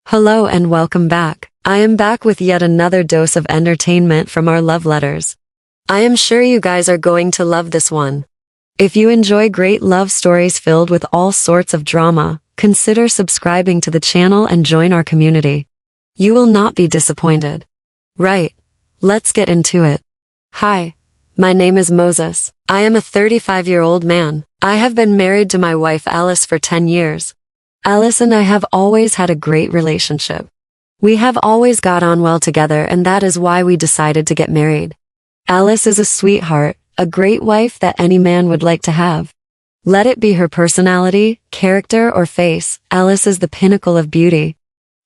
Hello and welcome back. I am back with yet another dose of entertainment from our love letters. I am sure you guys are going to love this one. If you enjoy great love stories filled with all sorts of drama, consider subscribing to the channel and join our community. You will not be disappointed. Right, let's get into it. Hi, my name is Moses. I am a 35-year-old man. I have been married to my wife Alice for 10 years. Alice and I have always had a great relationship. We have always got on well together, and that is why we decided to get married. Alice is a sweetheart, a great wife that any man would like to have. Let it be her personality, character, or face, Alice is the pinnacle of beauty.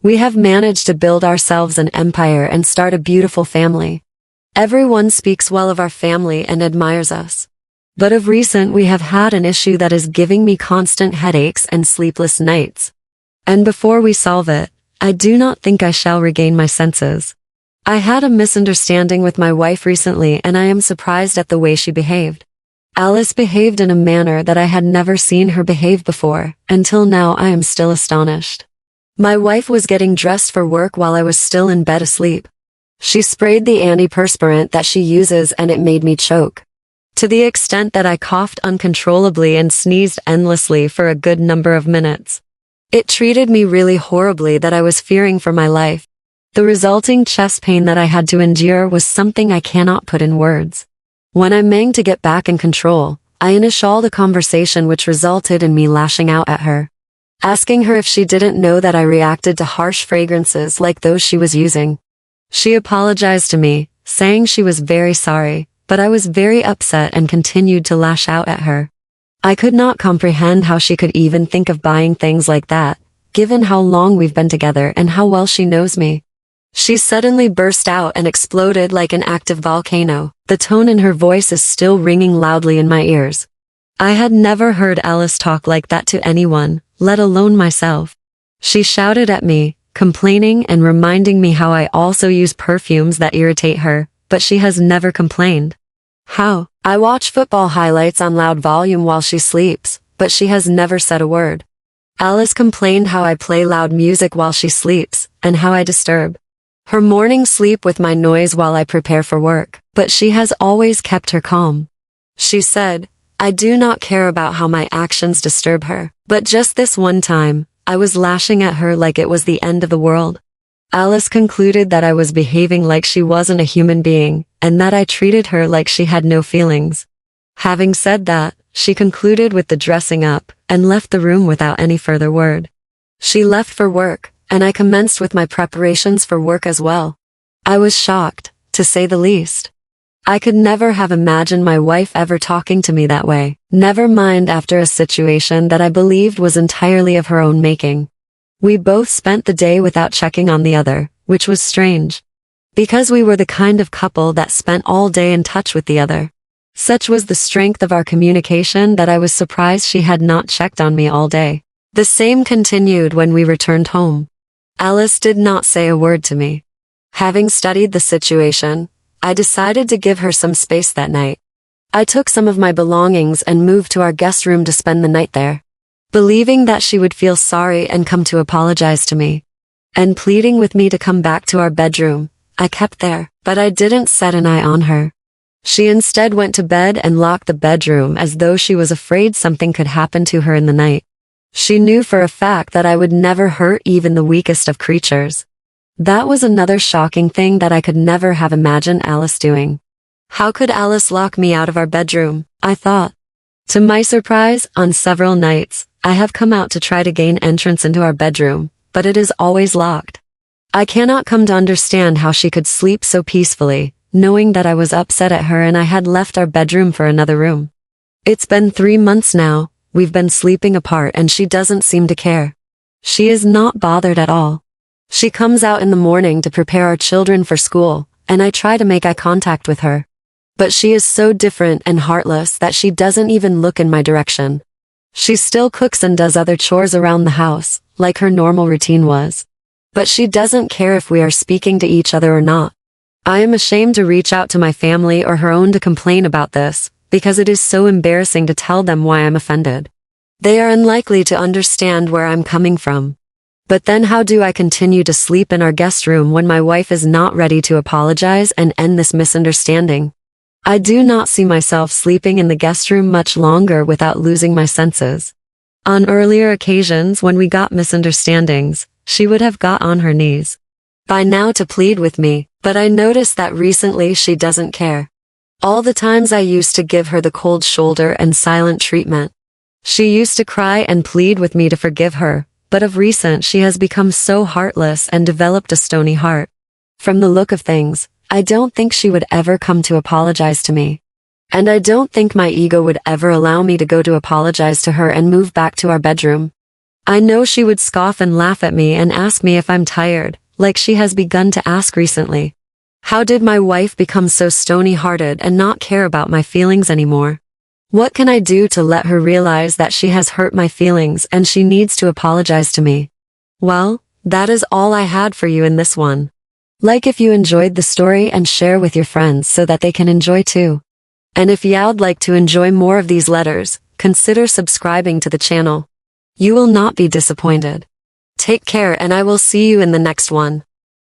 We have managed to build ourselves an empire and start a beautiful family. Everyone speaks well of our family and admires us. But of recent we have had an issue that is giving me constant headaches and sleepless nights. And before we solve it, I do not think I shall regain my senses. I had a misunderstanding with my wife recently, and I am surprised at the way she behaved. Alice behaved in a manner that I had never seen her behave before. Until now I am still astonished. My wife was getting dressed for work while I was still in bed asleep. She sprayed the antiperspirant that she uses and it made me choke. To the extent that I coughed uncontrollably and sneezed endlessly for a good number of minutes. It treated me really horribly that I was fearing for my life. The resulting chest pain that I had to endure was something I cannot put in words. When I managed to get back in control, I initialed a conversation which resulted in me lashing out at her. Asking her if she didn't know that I reacted to harsh fragrances like those she was using. She apologized to me, saying she was very sorry. But I was very upset and continued to lash out at her. I could not comprehend how she could even think of buying things like that, given how long we've been together and how well she knows me. She suddenly burst out and exploded like an active volcano. The tone in her voice is still ringing loudly in my ears. I had never heard Alice talk like that to anyone, let alone myself. She shouted at me, complaining and reminding me how I also use perfumes that irritate her, but she has never complained. How? I watch football highlights on loud volume while she sleeps, but she has never said a word. Alice complained how I play loud music while she sleeps, and how I disturb her morning sleep with my noise while I prepare for work, but she has always kept her calm. She said, I do not care about how my actions disturb her, but just this one time, I was lashing at her like it was the end of the world. Alice concluded that I was behaving like she wasn't a human being, and that I treated her like she had no feelings. Having said that, she concluded with the dressing up, and left the room without any further word. She left for work, and I commenced with my preparations for work as well. I was shocked, to say the least. I could never have imagined my wife ever talking to me that way, never mind after a situation that I believed was entirely of her own making. We both spent the day without checking on the other, which was strange. Because we were the kind of couple that spent all day in touch with the other. Such was the strength of our communication that I was surprised she had not checked on me all day. The same continued when we returned home. Alice did not say a word to me. Having studied the situation, I decided to give her some space that night. I took some of my belongings and moved to our guest room to spend the night there. Believing that she would feel sorry and come to apologize to me. And pleading with me to come back to our bedroom, I kept there, but I didn't set an eye on her. She instead went to bed and locked the bedroom as though she was afraid something could happen to her in the night. She knew for a fact that I would never hurt even the weakest of creatures. That was another shocking thing that I could never have imagined Alice doing. How could Alice lock me out of our bedroom, I thought. To my surprise, on several nights, I have come out to try to gain entrance into our bedroom, but it is always locked. I cannot come to understand how she could sleep so peacefully, knowing that I was upset at her and I had left our bedroom for another room. It's been 3 months now, we've been sleeping apart and she doesn't seem to care. She is not bothered at all. She comes out in the morning to prepare our children for school, and I try to make eye contact with her. But she is so different and heartless that she doesn't even look in my direction. She still cooks and does other chores around the house, like her normal routine was. But she doesn't care if we are speaking to each other or not. I am ashamed to reach out to my family or her own to complain about this, because it is so embarrassing to tell them why I'm offended. They are unlikely to understand where I'm coming from. But then how do I continue to sleep in our guest room when my wife is not ready to apologize and end this misunderstanding? I do not see myself sleeping in the guest room much longer without losing my senses. On earlier occasions when we got misunderstandings, she would have got on her knees by now to plead with me, but I noticed that recently she doesn't care. All the times I used to give her the cold shoulder and silent treatment. She used to cry and plead with me to forgive her, but of recent she has become so heartless and developed a stony heart. From the look of things, I don't think she would ever come to apologize to me. And I don't think my ego would ever allow me to go to apologize to her and move back to our bedroom. I know she would scoff and laugh at me and ask me if I'm tired, like she has begun to ask recently. How did my wife become so stony-hearted and not care about my feelings anymore? What can I do to let her realize that she has hurt my feelings and she needs to apologize to me? Well, that is all I had for you in this one. Like if you enjoyed the story and share with your friends so that they can enjoy too. And if you'd like to enjoy more of these letters, consider subscribing to the channel. You will not be disappointed. Take care and I will see you in the next one.